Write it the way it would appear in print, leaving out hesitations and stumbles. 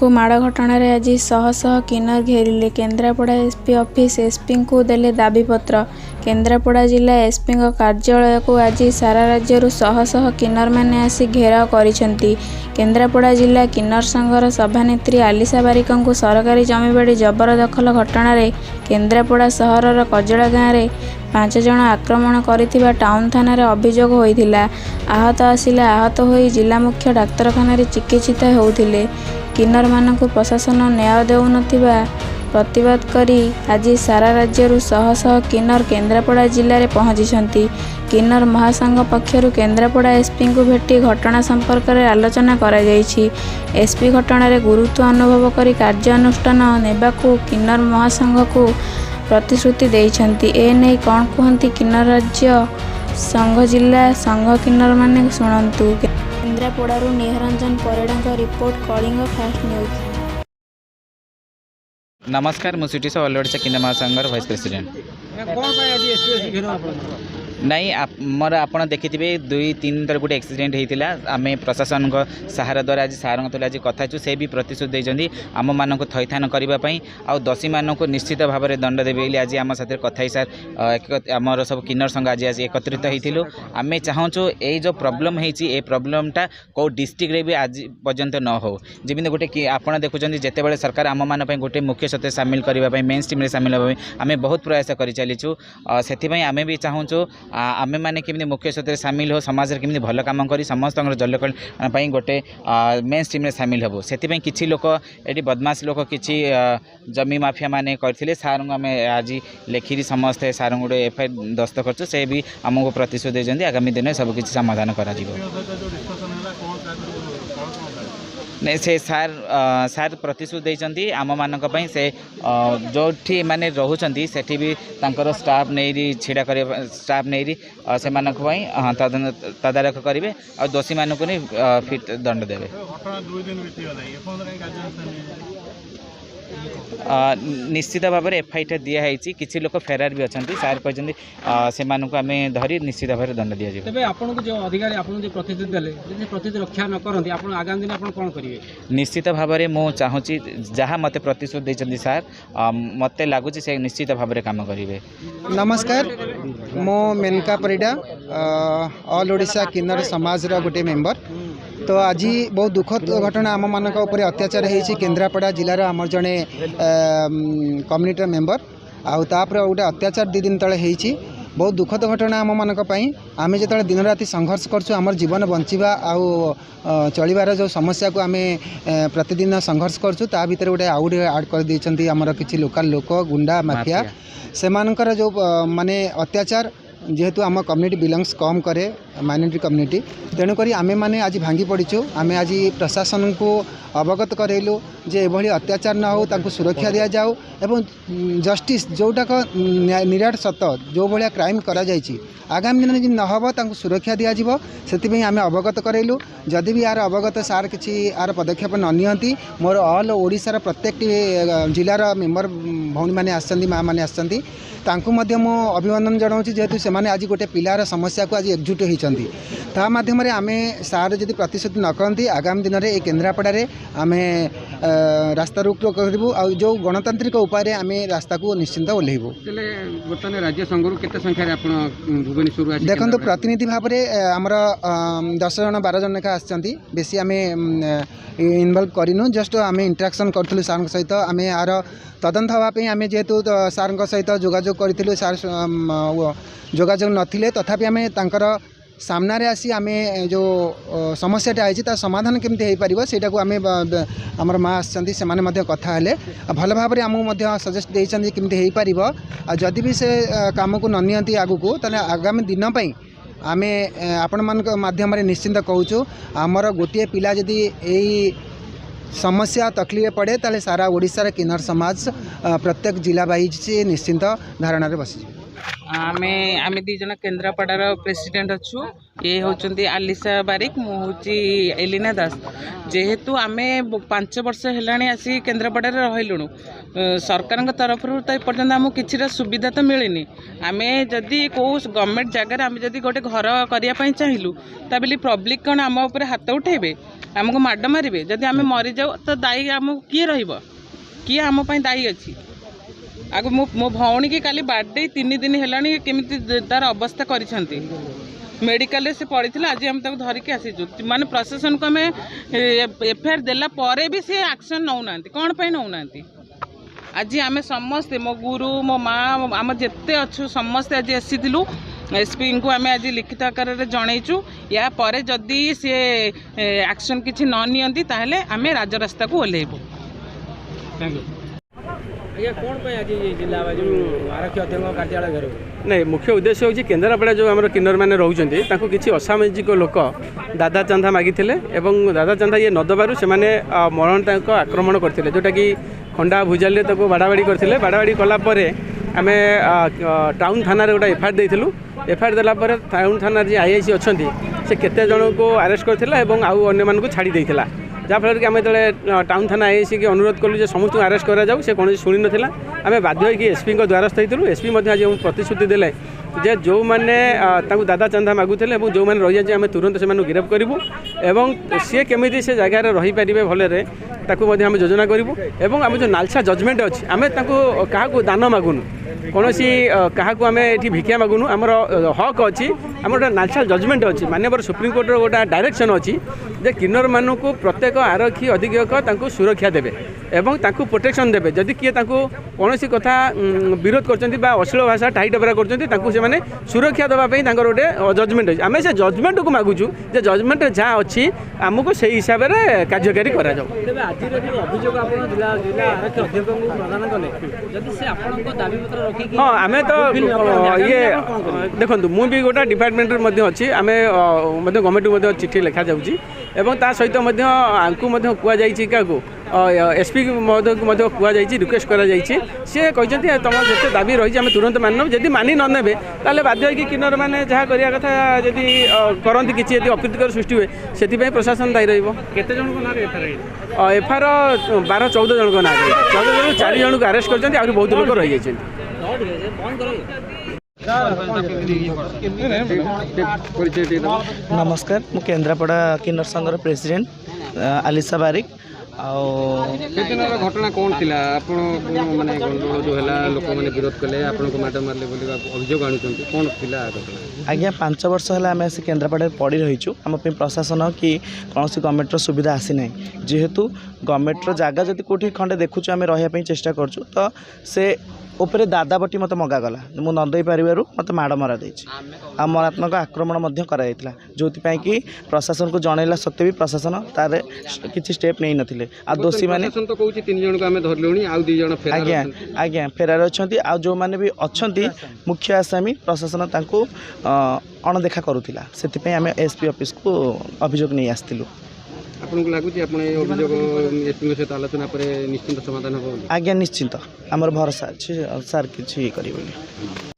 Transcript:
को माड़ घटन आज शह शह किन्नर घेरिले केन्द्रापड़ा एसपी ऑफिस एसपी को देले दाबीपत्र। केन्द्रापड़ा जिला एसपी कार्यालय को आज सारा राज्य शह शह किन्नर मैंने आसी घेराव करिसेंती। केन्द्रापड़ा जिला किन्नर संघर सभानेत्री आलिशा बारिक को सरकारी जमीबाड़ी जबरदखल घटन केन्द्रापड़ा सहरर कजड़ा गाँव में 5 जन आक्रमण करिथिबा टाउन थाना रे अभियोग होइथिला। आहत आसिला आहत होई जिला मुख्य डाक्तरखाना रे चिकित्सित होउथिले। किन्नर मानकु प्रशासन न्याय देउनथिबा प्रतिवाद करी आज सारा राज्य शह शह किन्नर केन्द्रापड़ा जिले में पहुंची। किन्नर महासंघ पक्षर केन्द्रापड़ा एसपी को भेटी घटना संपर्क में आलोचना करा जायछि। एसपी घटना रे गुरुत्व अनुभव करी कार्यानुष्ठान नेबाकू किन्नर महासंघ को प्रतिश्रुति देइछन्ति। एने कौन कहती किन्नर राज्य संघ जिला संघ किन्नर माने शुणु। केन्द्रापड़ारू Niharanjan Parida report Kalinga fast news. नमस्कार मु सिटी ऑल ओडिशा किन्नर महासंघर वाइस प्रेसिडेंट। नहीं मोर आप देखिथे 2-3 तर गोटे एक्सीडेंट होता आम प्रशासन सहारा द्वारा आज सार आज कथा से भी प्रतिश्रुति देते आम मान थैथान करने आ दोषी मान को निश्चित भाव में दंड देवे आज आम साथ कथा सार आमर सब किन्नर संघ आज एकत्रित होइथिलु। आम चाहूँ ये जो प्रॉब्लम है प्रॉब्लमटा कौ डिस्ट्रिक्ट रे भी आज पर्यंत न हो जमी गोटे आपड़ देखुं जिते सरकार आम मान गोटे मुख्य सत्य सामिल करने मेन स्ट्रीम में सामिल होगा आम बहुत प्रयास कर चलीचु। से आम भी चाहूँ आमे माने केमि मुख्य सत्य सामिल हो समाज केमि भल काम करी समस्त जल कल्याण गोटे मेन स्ट्रीम में सामिल हो। से किसी लोक ये बदमाश लोक किसी जमी माफिया माने करथिले सार आम आज लेखिरी समस्ते सार गोटे एफआईआर दस्त कर से भी आमको प्रतिश्रुति देते आगामी दिन में सब किसी समाधान करा नहीं से सार प्रतिश्रुति देते आम मान से जो माने रोचंती सेठी भी तांकर स्टाफ नहीं छिड़ा कर स्टाफ नहीं से तदारख करेंगे और दोषी मानक नहीं फिट दंड देवे। निश्चित भाव में एफआईआर दिखाई किसी लोक फेरार भी अच्छा सार कहते से आम धरी निश्चित भाव में दंड दिया जाए। आपको जो अधिकारी आपको जो प्रतिश्रुति देले प्रतिश्रुति रक्षा न करते आगामी दिन आप कौन करेंगे? निश्चित भाव में मुझे चाहूँगी जहाँ मत प्रतिश्रुति देते सार मत लगुच से निश्चित भाव में काम करेंगे। नमस्कार मो मेनका परिडा ऑल ओडिशा किन्नर समाज गोटे मेंबर। तो आज बहुत दुखद घटना आम मान अत्याचार होती केन्द्रापड़ा जिलार आमर जड़े कम्युनिटी मेंबर आउपर गोटे अत्याचार 2 दिन तले होती बहुत दुखद घटना आम मान आम जो दिन राति संघर्ष करछु आमर जीवन बंचिबा आउ चलिबार जो समस्या को आम प्रतिदिन संघर्ष करछु ता भीतर गोटे आउट आड कर देछंती आमर किछि लोकल लोक गुंडा माफिया से मानकर जो माने अत्याचार जेहेतु आम कम्युनिटी बिलंग्स कम करे माइनॉरिटी कम्युनिटी तेणुक आम मैंने आज भांगी पड़ीचु। आम आज प्रशासन को अवगत करेलु जे एभली अत्याचार न हो तांको सुरक्षा दिया जाऊ एवं जस्टिस जोटाक निराट सत जो भाया क्राइम करा जायछि आगामी दिन न हम तांको सुरक्षा दिया जिवो सेति आम अवगत करेलु। जदि भी यार अवगत सार किसी यार पदक्षेप न नियंती मोर ऑल ओडिशार प्रत्येक जिलार मेंबर भौणी मैंने आसछन्ती माँ मैंने आसछन्ती तांको मध्य मो अभिनंदन जनाऊँ जेहेतु से माने आज गोटे पिलार समस्या को आज एकजुट होती ता माध्यम आम सार जदि प्रतिश्रुति न करती आगामी दिन में केन्द्रापड़ा आम रास्ता रोक करूँ आ जो गणतांत्रिक उपाय आम रास्ता को निश्चिंत ओह्लैबू। बर्तमान राज्य संघर केते संख्या भुवनेश्वर देखो प्रतिनिधि भाव में आमर 10 जन 12 जन लेखा आसछन्ती बेसी आम इनवल्व करूँ जस्ट आम इंटराक्शन करूँ सार सहित आम यार तदंत हाँपाई आम जेहेतु सार सहित जोगाजोग करूँ सार जोगाजोग नथिले तथापि आम तांकर सामना रे आसी आम जो समस्याटा है समाधान केमती हो पार से आमर माँ आसछन्ती से माने कथा हेले भल भाव में आमको सजेस्ट देइछन्ती केमती हो पार जदि भी से काम को न नियंती आगु ताले आगामी दिन पई आम आपण मान माध्यम निश्चिंत कहूँ आमर गोटे पिला जदि यही समस्या तकलीफ पड़े ताले सारा ओडिशार किन्नर समाज प्रत्येक जिला वाइज निश्चिंत धारणा बसी। आमे 2 जन केन्द्रापड़ार प्रेसिडेंट अच्छु ये होचंती आलिशा बारिक मु होची एलिना दास। जेहेतु आमे 5 वर्ष हेलाणी आसी केन्द्रापड़ा रहिलुणु सरकार तरफ तो पर्यंत आमको किसी सुविधा तो मिलनी आमे जदि को गवर्नमेंट जगह आमे जदि गोटे घर करने चाहिए ता बोली पब्लिक कौन आम उपर हाथ उठेबे आमको माड मारे जदि आम मरी जाऊ तो दायी आम किए किए आम दायी अच्छी आग मो भौणी की काली बार्डे 3 दिन है केमी तार अवस्था कर मेडिकल से पड़ी आज आम धरिकी आसीचु माने प्रशासन को आम एफआईआर देला परे भी सी एक्शन नौना कौन पे नौना आज आम समस्ते मो गुरु मो माँ आम जिते अच्छु समस्ते आज आसीलु एसपी को आम आज लिखित आकार में जनईचु या परे जदि सी एक्शन किसी न नियंती ताहले आम राजरास्ता को ओह्लैबू। थैंक यू आज्ञा कौन पे आज जिला आरक्षी अध्यक्ष कार्यालय घर नहीं मुख्य उद्देश्य हूँ केन्द्रापड़ा जो आम किन्नर मैंने रोचे किसी असामाजिक लोक दादा चंदा मागिते दादा चंदा ये नदबार से मरण आक्रमण करते जोटा कि खंडा भुजाल बाड़ाबाड़ी करते बाड़ाबाड़ी कलापर आम टाउन थाना गोटे एफआईआर देलु एफआईआर देलापर टाउन थाना जी आईआईसी अच्छा से केते जन को अरेस्ट करथिला एवं आउ अन्य मानकु छाड़ी देइथिला जहाँफल कि आम जो टाउन थाना आईआईसी की अनुरोध कलु समस्त अरेस्ट करा जाऊ से कौन शुणी नाला आम बाध्य होगी एसपी द्वारस्थ होइथिलु एसपी आज प्रतिश्रुति देले जे जो मैंने दादा चंदा मागुले और जो मैंने रही जाए आम तुरंत से गिरफ्त करूँ एवं सी केमी से जगार रही पारे भलरे ताकू आम योजना करूँ एवं आम जो नालसा जजमेंट अच्छी आम क्या दान मागुनु कौन क्या आम ये भिक्षा मागुनु आमर हक अच्छी आम गोटे नालसा जजमेंट अच्छी माननीय सुप्रीमकोर्टर गोटे डायरेक्शन अच्छी जे किन्नर मानू प्रत्येक आरक्षी अधीक्षक सुरक्षा देवे एवं ताकू प्रोटेक्शन देवे जदि किए कौन कथा विरोध कर अश्लील भाषा टाई टपरा कर सुरक्षा देवाई गोटे जजमेंट अच्छी आम से जजमेंट को मागुचु जे जजमेंट जहाँ अच्छी आमको से हिसाब से कार्यकारी करा हाँ आम तो ये देखो मुझे भी गोटे डिपार्टमेंट अच्छी आम गवर्नमेंट चिठी लिखा जाऊँगी एवं ता सहित कहुई क्या एसपी महोदय को कहुई रिक्वेस्ट करा सी कहते तुम जिते दाबी रही आम तुरंत मानव जदि मानि नने ताले बाध्य होगी किन्नर मैंने जहाँ करिया कथा जदि करती किसी अप्रीतिकर सृष्टि हुए से प्रशासन दायी एफआईआर 12-14 जन ना 14 जन 4 जन को अरेस्ट कर बहुत लोग रही जाइए। नमस्कार मु केन्द्रापड़ा किन्नर संघर प्रेसिडेंट आलिसा बारिक घटना कौन थी माने गंडगोल जो है लोक मैंने विरोध कले आपन को मैडम मारले बोली अभियोग आणुचंती कौन थिला घटना आज्ञा 5 वर्ष है आम से केन्द्रापड़ा पड़ी रहीचु आम प्रशासन कि कौन सुविधा सुविधा आसी ना जेहेतु गवर्नमेंट जगह जब कौटी खंडे देखुचु आम रही चेष्टा करछु तो से उपरे दादा बटी मत मगागला मु नदे पारिबारु मत माड़ मरा देछि आ मरात्मक आक्रमण जो कि प्रशासन को जनइला सत्वे भी प्रशासन तार किसी स्टेप नहीं नथिले आ दोषी माने तो कहूची 3 जन को आमे धरलुनी आ 2 जन फेरार आज्ञा फेरार अछंती आ जो माने भी अछंती मुख्य आसामी प्रशासन तांको अणदेखा करूथिला सेति पय आमे एसपी ऑफिस को अभियोग नहीं आस्तिलु आपन को लागुची आपन अभियोग एसपी सहित आलोचना पर निश्चिंत समाधान हो आज्ञा निश्चिंत आमर भरोसा अछि सर किछि करिबोली।